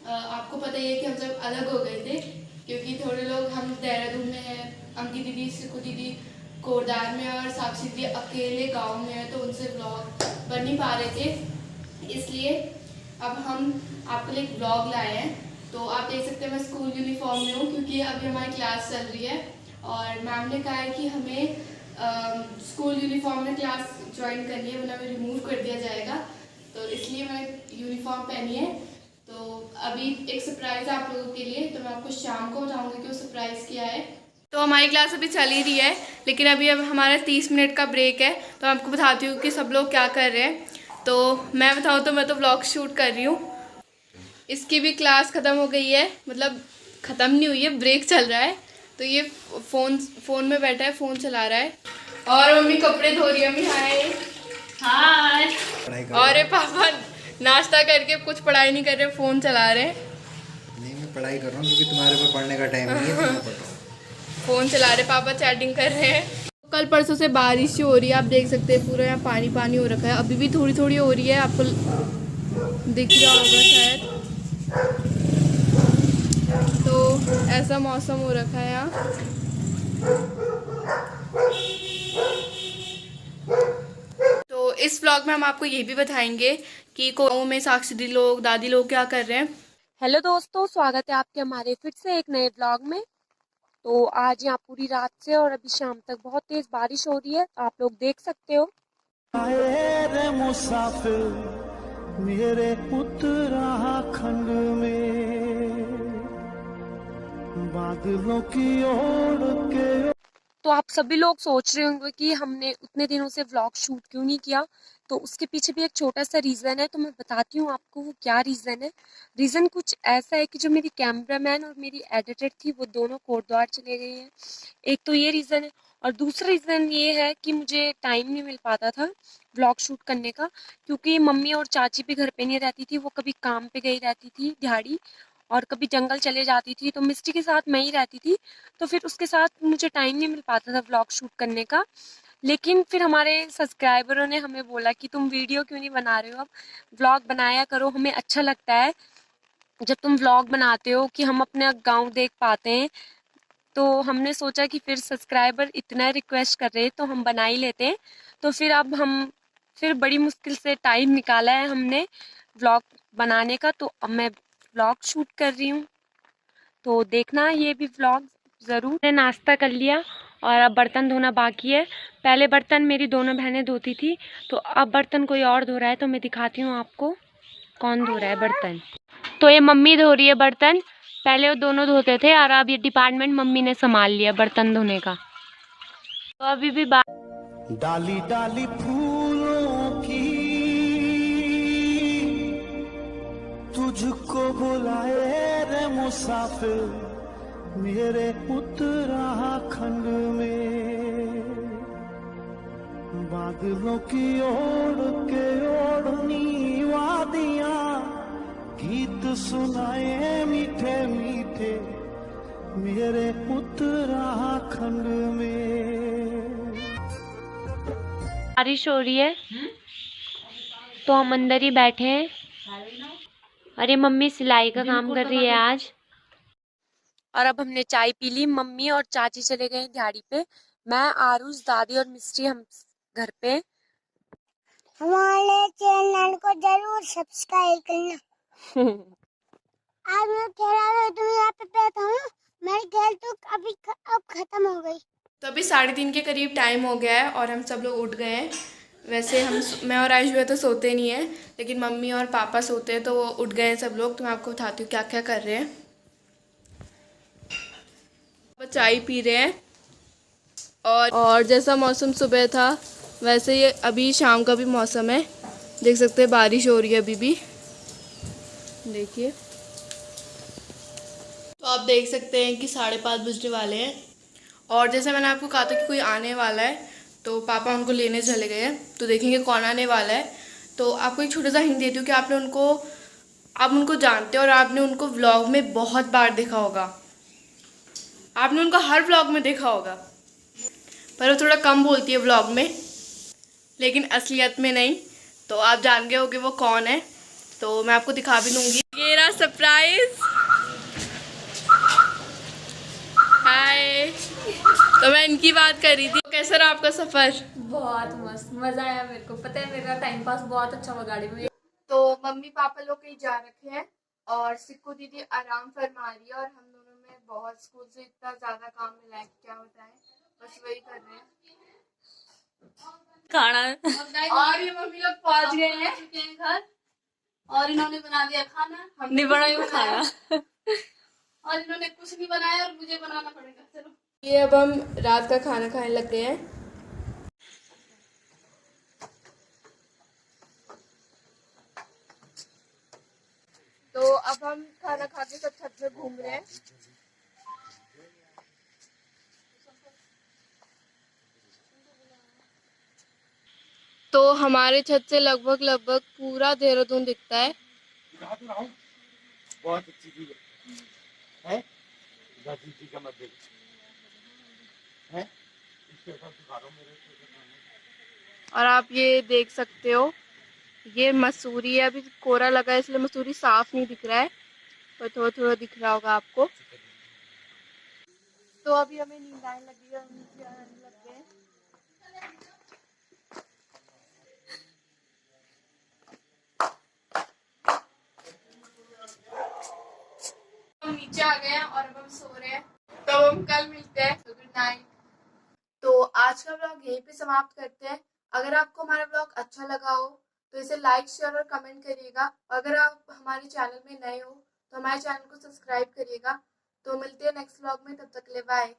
आपको पता ही है कि हम सब अलग हो गए थे, क्योंकि थोड़े लोग हम देहरादून में हैं, अंकित दीदी, सिकू दीदी कोरदार में और साक्षी दीदी अकेले गांव में है, तो उनसे ब्लॉग बन नहीं पा रहे थे। इसलिए अब हम आपके लिए एक ब्लॉग लाए हैं। तो आप देख सकते हैं मैं स्कूल यूनिफॉर्म में हूँ, क्योंकि अभी हमारी क्लास चल रही है और मैम ने कहा है कि हमें स्कूल यूनिफॉर्म में क्लास ज्वाइन करनी है, वरना हमें रिमूव कर दिया जाएगा। तो इसलिए मैंने यूनिफॉर्म पहनी है। तो अभी एक सरप्राइज़ आप लोगों के लिए, तो मैं आपको शाम को बताऊंगी कि वो सरप्राइज़ क्या है। तो हमारी क्लास अभी चल ही रही है, लेकिन अभी अब हमारा 30 मिनट का ब्रेक है, तो मैं आपको बताती हूँ कि सब लोग क्या कर रहे हैं। तो मैं बताऊँ तो मैं तो व्लॉग शूट कर रही हूँ। इसकी भी क्लास ख़त्म हो गई है, मतलब ख़त्म नहीं हुई है, ब्रेक चल रहा है। तो ये फ़ोन में बैठा है, फ़ोन चला रहा है। और मम्मी कपड़े धो रही है। मम्मी हाय। हाय। और पापा नाश्ता करके कुछ पढ़ाई नहीं कर रहे, फ़ोन चला रहे हैं। नहीं, मैं पढ़ाई कर रहा हूँ क्योंकि तुम्हारे पास पढ़ने का टाइम नहीं है, तो मैं पढ़ रहा हूँ। फ़ोन चला रहे, पापा चैटिंग कर रहे हैं। कल परसों से बारिश हो रही है, आप देख सकते हैं पूरा यहाँ पानी पानी हो रखा है। अभी भी थोड़ी थोड़ी हो रही है, आपको दिख रहा होगा शायद। तो ऐसा मौसम हो रखा है यहाँ। तो इस व्लॉग में हम आपको ये भी बताएंगे कि गाँव में साक्षी दी लोग, दादी लोग क्या कर रहे हैं। हेलो दोस्तों, स्वागत है आपके हमारे फिर से एक नए व्लॉग में। तो आज यहाँ पूरी रात से और अभी शाम तक बहुत तेज बारिश हो रही है, आप लोग देख सकते हो। आए रे मुसाफिर मेरे उत्तराखंड में बादलों की ओर के। तो आप सभी लोग सोच रहे होंगे कि हमने उतने दिनों से व्लॉग शूट क्यों नहीं किया। तो उसके पीछे भी एक छोटा सा रीज़न है, तो मैं बताती हूँ आपको वो क्या रीज़न है। रीज़न कुछ ऐसा है कि जो मेरी कैमरामैन और मेरी एडिटर थी वो दोनों कोटद्वार चले गए हैं। एक तो ये रीज़न है, और दूसरा रीज़न ये है कि मुझे टाइम नहीं मिल पाता था व्लॉग शूट करने का, क्योंकि मम्मी और चाची भी घर पे नहीं रहती थी, वो कभी काम पे गई रहती थी दिहाड़ी, और कभी जंगल चले जाती थी, तो मिस्टी के साथ मैं ही रहती थी। तो फिर उसके साथ मुझे टाइम नहीं मिल पाता था व्लॉग शूट करने का। लेकिन फिर हमारे सब्सक्राइबरों ने हमें बोला कि तुम वीडियो क्यों नहीं बना रहे हो, अब व्लॉग बनाया करो, हमें अच्छा लगता है जब तुम व्लॉग बनाते हो कि हम अपना गांव देख पाते हैं। तो हमने सोचा कि फिर सब्सक्राइबर इतना रिक्वेस्ट कर रहे हैं तो हम बना ही लेते हैं। तो फिर अब हम फिर बड़ी मुश्किल से टाइम निकाला है हमने व्लॉग बनाने का, तो अब मैं व्लॉग शूट कर रही हूँ, तो देखना ये भी व्लॉग ज़रूर। मैंने नाश्ता कर लिया और अब बर्तन धोना बाकी है। पहले बर्तन मेरी दोनों बहनें धोती थी, तो अब बर्तन कोई और धो रहा है, तो मैं दिखाती हूँ आपको कौन धो रहा है बर्तन। तो ये मम्मी धो रही है बर्तन, पहले वो दोनों धोते थे और अब ये डिपार्टमेंट मम्मी ने संभाल लिया बर्तन धोने का। तो अभी भी डाली डाली फूलों की तुझको बुलाए रे मुसाफिर मेरे उत्तराखंड में बादलों की ओर के ओढ़नी वादियां गीत सुनाए मीठे मीठे मेरे उत्तराखंड में। बारिश हो रही है तो हम अंदर ही बैठे हैं। अरे मम्मी सिलाई का काम कर रही है आज। और अब हमने चाय पी ली, मम्मी और चाची चले गए दिहाड़ी पे, मैं, आरुष, दादी और मिस्ट्री हम घर पे। हमारे चैनल को जरूर सब्सक्राइब करना। आज मैं कह रहा हूँ तुम यहाँ पे बैठा हूँ, मेरी खेल तो अभी अब खत्म हो गई। तो अभी 3:30 के करीब टाइम हो गया है और हम सब लोग उठ गए हैं। वैसे मैं और आयुष भी तो सोते नहीं हैं, लेकिन मम्मी और पापा सोते हैं, तो वो उठ गए हैं सब लोग। तो मैं आपको बताती हूँ क्या क्या कर रहे हैं। वो चाय पी रहे हैं और जैसा मौसम सुबह था वैसे ये अभी शाम का भी मौसम है। देख सकते हैं बारिश हो रही है अभी भी, देखिए। तो आप देख सकते हैं कि 5:30 बजने वाले हैं और जैसे मैंने आपको कहा था कि कोई आने वाला है, तो पापा उनको लेने चले गए हैं। तो देखेंगे कौन आने वाला है। तो आपको एक छोटा सा हिंट देती हूँ कि आप उनको जानते हो और आपने उनको व्लॉग में बहुत बार देखा होगा। आपने उनको हर व्लॉग में देखा होगा, पर वो थोड़ा कम बोलती है व्लॉग में, लेकिन असलियत में नहीं। तो आप जान गए होगे वो कौन है। तो मैं आपको दिखा भी दूंगी। ये रहा सरप्राइज। हाय। तो मैं इनकी बात कर रही थी, कैसा रहा आपका सफर? बहुत मस्त, मजा आया मेरे को। पता है मेरा टाइम पास बहुत अच्छा हुआ गाड़ी में। तो मम्मी पापा लोग कहीं जा रखे हैं और सिक्कू दीदी आराम फरमा रही है और हम दोनों में बहुत स्कूल से इतना ज्यादा काम मिला है कि क्या बताएं, बस वही कर रहे हैं। खाना और ये मम्मी लोग पहुंच गए हैं घर और इन्होंने बना दिया खाना। नहीं बनाया खाया। और इन्होंने कुछ नहीं बनाया और मुझे बनाना पड़ेगा। चलो ये अब हम रात का खाना खाने लग गए हैं। तो अब हम खाना खा के सब छत में घूम रहे हैं। तो हमारे छत से लगभग पूरा देहरादून दिखता है। बहुत अच्छी चीज है दादी जी का मत है। और आप ये देख सकते हो, ये मसूरी है, अभी कोहरा लगा है इसलिए मसूरी साफ नहीं दिख रहा है, पर थोड़ा थोड़ा दिख रहा होगा आपको। तो अभी हमें नींद आने लगी है, हम नीचे आने लग गए हैं। हम नीचे आ गए हैं और अब हम सो रहे हैं। तो हम कल मिलते हैं। Good night. तो आज का व्लॉग यहीं पे समाप्त करते हैं। अगर आपको हमारा व्लॉग अच्छा लगा हो तो इसे लाइक शेयर और कमेंट करिएगा। अगर आप हमारे चैनल में नए हो तो हमारे चैनल को सब्सक्राइब करिएगा। तो मिलते हैं नेक्स्ट व्लॉग में, तब तक के लिए बाय।